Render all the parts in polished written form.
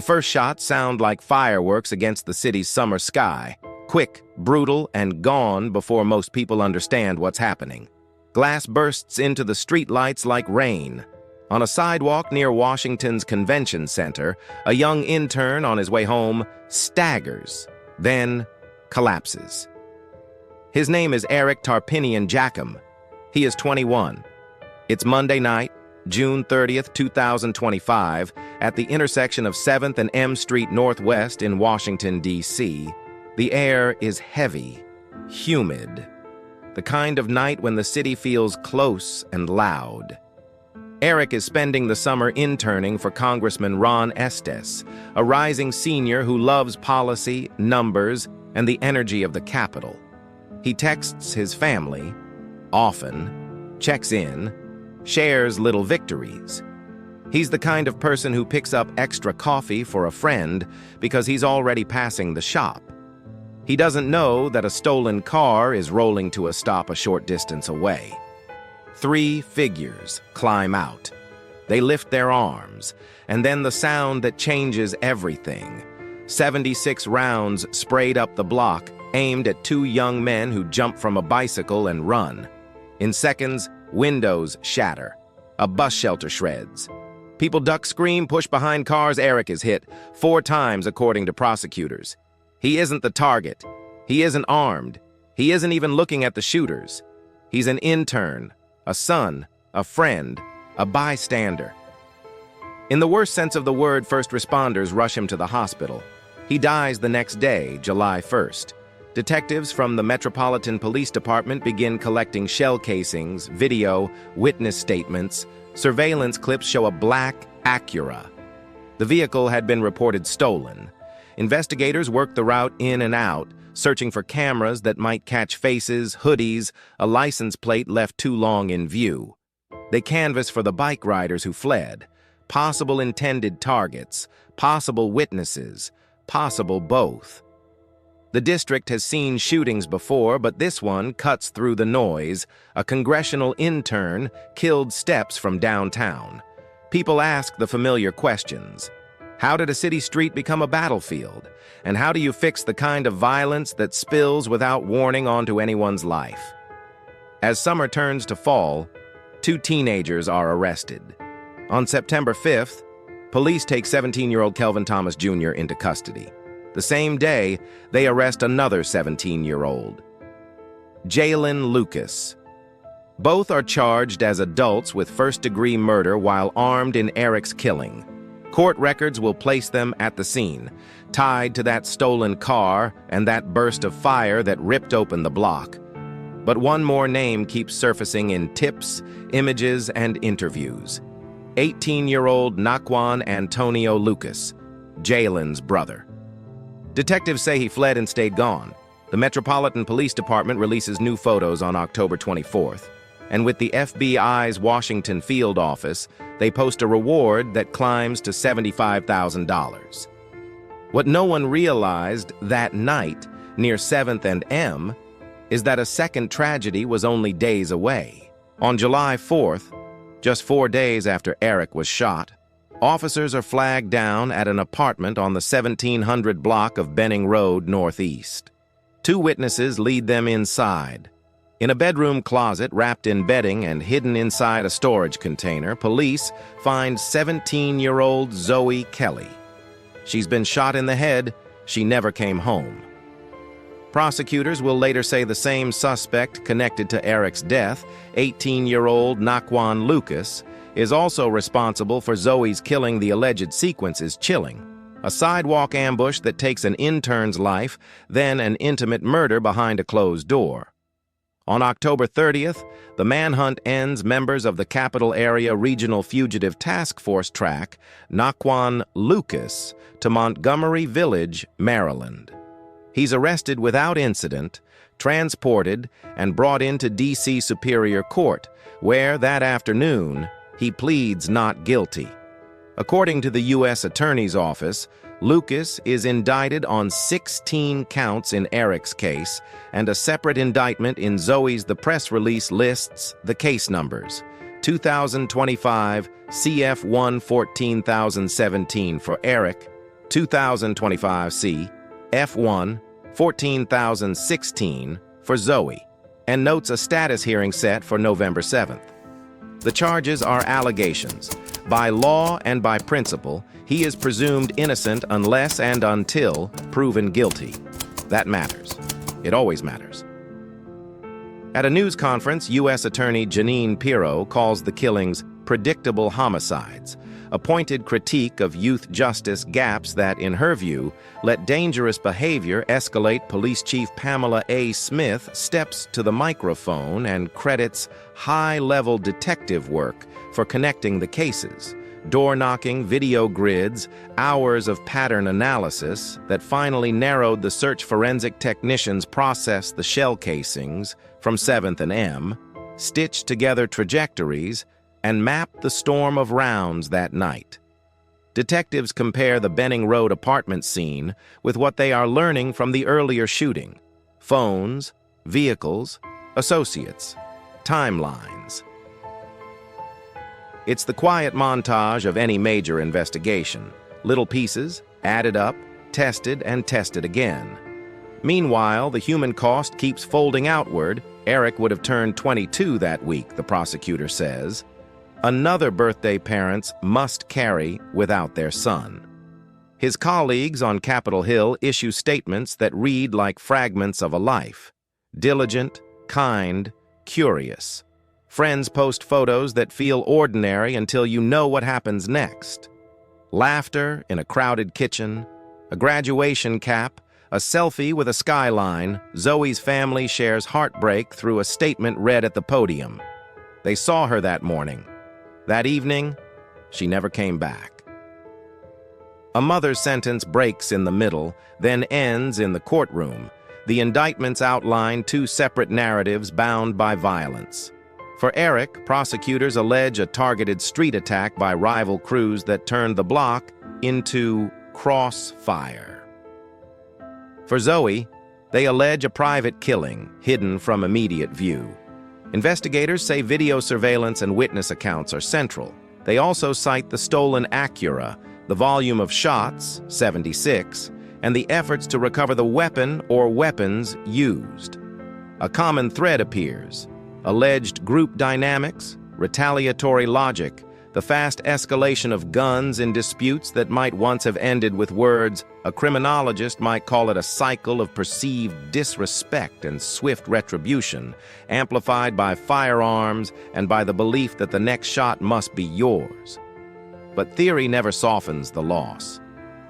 first shots sound like fireworks against the city's summer sky, quick, brutal, and gone before most people understand what's happening. Glass bursts into the streetlights like rain. On a sidewalk near Washington's Convention Center, a young intern on his way home staggers, then collapses. His name is Eric Tarpinian-Jachym. He is 21. It's Monday night, June 30th, 2025, at the intersection of 7th and M Street Northwest in Washington, D.C. The air is heavy, humid, the kind of night when the city feels close and loud. Eric is spending the summer interning for Congressman Ron Estes, a rising senior who loves policy, numbers, and the energy of the Capitol. He texts his family, often, checks in, shares little victories. He's the kind of person who picks up extra coffee for a friend because he's already passing the shop. He doesn't know that a stolen car is rolling to a stop a short distance away. 3 figures climb out. They lift their arms, and then the sound that changes everything. 76 rounds sprayed up the block, aimed at 2 young men who jump from a bicycle and run. In seconds, windows shatter. A bus shelter shreds. People duck, scream, push behind cars. Eric is hit 4 times, according to prosecutors. He isn't the target. He isn't armed. He isn't even looking at the shooters. He's an intern, a son, a friend, a bystander. In the worst sense of the word, first responders rush him to the hospital. He dies the next day, July 1st. Detectives from the Metropolitan Police Department begin collecting shell casings, video, witness statements. Surveillance clips show a black Acura. The vehicle had been reported stolen. Investigators work the route in and out, searching for cameras that might catch faces, hoodies, a license plate left too long in view. They canvass for the bike riders who fled, possible intended targets, possible witnesses, possible both. The district has seen shootings before, but this one cuts through the noise. A congressional intern killed steps from downtown. People ask the familiar questions. How did a city street become a battlefield? And how do you fix the kind of violence that spills without warning onto anyone's life? As summer turns to fall, 2 teenagers are arrested. On September 5th, police take 17-year-old Kelvin Thomas Jr. into custody. The same day, they arrest another 17-year-old, Jailen Lucas. Both are charged as adults with first-degree murder while armed in Eric's killing. Court records will place them at the scene, tied to that stolen car and that burst of fire that ripped open the block. But one more name keeps surfacing in tips, images, and interviews. 18-year-old Naqwan Lucas, Jailen's brother. Detectives say he fled and stayed gone. The Metropolitan Police Department releases new photos on October 24th. And with the FBI's Washington field office, they post a reward that climbs to $75,000. What no one realized that night near 7th and M is that a second tragedy was only days away. On July 4th, just 4 days after Eric was shot, officers are flagged down at an apartment on the 1700 block of Benning Road Northeast. 2 witnesses lead them inside. In a bedroom closet wrapped in bedding and hidden inside a storage container, police find 17-year-old Zoey Kelley. She's been shot in the head. She never came home. Prosecutors will later say the same suspect connected to Eric's death, 18-year-old Naqwan Lucas, is also responsible for Zoey's killing. The alleged sequence is chilling. A sidewalk ambush that takes an intern's life, then an intimate murder behind a closed door. On October 30th, the manhunt ends. Members of the Capital Area Regional Fugitive Task Force track Naqwan Lucas to Montgomery Village, Maryland. He's arrested without incident, transported, and brought into D.C. Superior Court, where that afternoon he pleads not guilty. According to the U.S. Attorney's Office, Lucas is indicted on 16 counts in Eric's case, and a separate indictment in Zoey's. The press release lists the case numbers: 2025 CF1 14017 for Eric, 2025 F1 14016 for Zoey, and notes a status hearing set for November 7th. The charges are allegations. By law and by principle, he is presumed innocent unless and until proven guilty. That matters. It always matters. At a news conference, U.S. Attorney Jeanine Pirro calls the killings predictable homicides, a pointed critique of youth justice gaps that, in her view, let dangerous behavior escalate. Police Chief Pamela A. Smith steps to the microphone and credits high-level detective work for connecting the cases, door-knocking, video grids, hours of pattern analysis that finally narrowed the search. Forensic technicians processed the shell casings from 7th and M, stitched together trajectories, and mapped the storm of rounds that night. Detectives compare the Benning Road apartment scene with what they are learning from the earlier shooting: phones, vehicles, associates, timelines. It's the quiet montage of any major investigation. Little pieces, added up, tested, and tested again. Meanwhile, the human cost keeps folding outward. Eric would have turned 22 that week, the prosecutor says. Another birthday parents must carry without their son. His colleagues on Capitol Hill issue statements that read like fragments of a life. Diligent, kind, curious. Friends post photos that feel ordinary until you know what happens next. Laughter in a crowded kitchen, a graduation cap, a selfie with a skyline. Zoey's family shares heartbreak through a statement read at the podium. They saw her that morning. That evening, she never came back. A mother's sentence breaks in the middle, then ends in the courtroom. The indictments outline two separate narratives bound by violence. For Eric, prosecutors allege a targeted street attack by rival crews that turned the block into crossfire. For Zoey, they allege a private killing hidden from immediate view. Investigators say video surveillance and witness accounts are central. They also cite the stolen Acura, the volume of shots, 76, and the efforts to recover the weapon or weapons used. A common thread appears: alleged group dynamics, retaliatory logic, the fast escalation of guns in disputes that might once have ended with words. A criminologist might call it a cycle of perceived disrespect and swift retribution, amplified by firearms and by the belief that the next shot must be yours. But theory never softens the loss.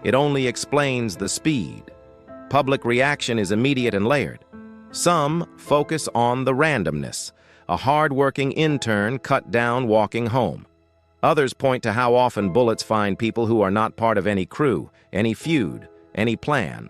It only explains the speed. Public reaction is immediate and layered. Some focus on the randomness: a hard-working intern cut down walking home. Others point to how often bullets find people who are not part of any crew, any feud, any plan.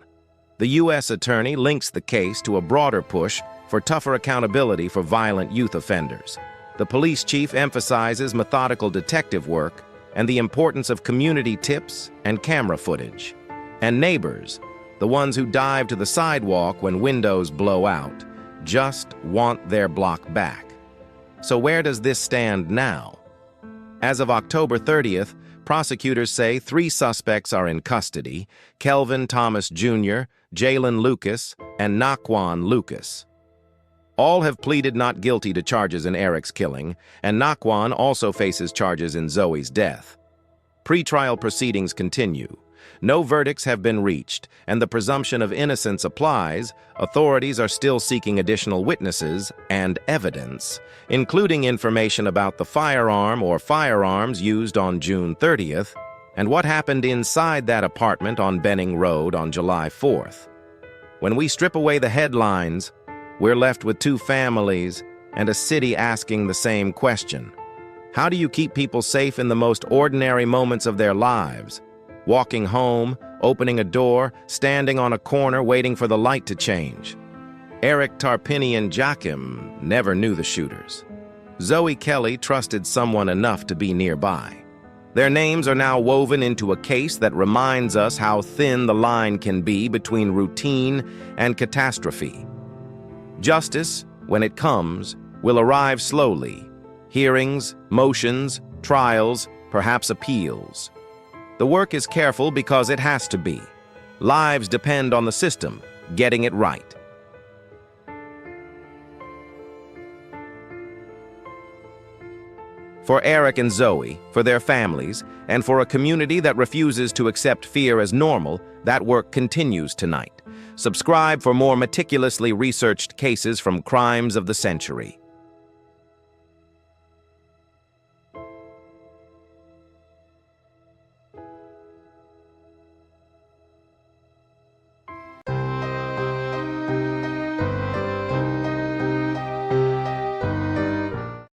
The U.S. attorney links the case to a broader push for tougher accountability for violent youth offenders. The police chief emphasizes methodical detective work and the importance of community tips and camera footage. And neighbors, the ones who dive to the sidewalk when windows blow out, just want their block back. So where does this stand now? As of October 30th, prosecutors say 3 suspects are in custody: Kelvin Thomas Jr., Jailen Lucas, and Naqwan Lucas. All have pleaded not guilty to charges in Eric's killing, and Naqwan also faces charges in Zoey's death. Pre-trial proceedings continue. No verdicts have been reached, and the presumption of innocence applies. Authorities are still seeking additional witnesses and evidence, including information about the firearm or firearms used on June 30th and what happened inside that apartment on Benning Road on July 4th. When we strip away the headlines, we're left with 2 families and a city asking the same question. How do you keep people safe in the most ordinary moments of their lives? Walking home, opening a door, standing on a corner waiting for the light to change. Eric Tarpinian-Jachym never knew the shooters. Zoey Kelley trusted someone enough to be nearby. Their names are now woven into a case that reminds us how thin the line can be between routine and catastrophe. Justice, when it comes, will arrive slowly. Hearings, motions, trials, perhaps appeals. The work is careful because it has to be. Lives depend on the system getting it right. For Eric and Zoey, for their families, and for a community that refuses to accept fear as normal, that work continues tonight. Subscribe for more meticulously researched cases from crimes of the century.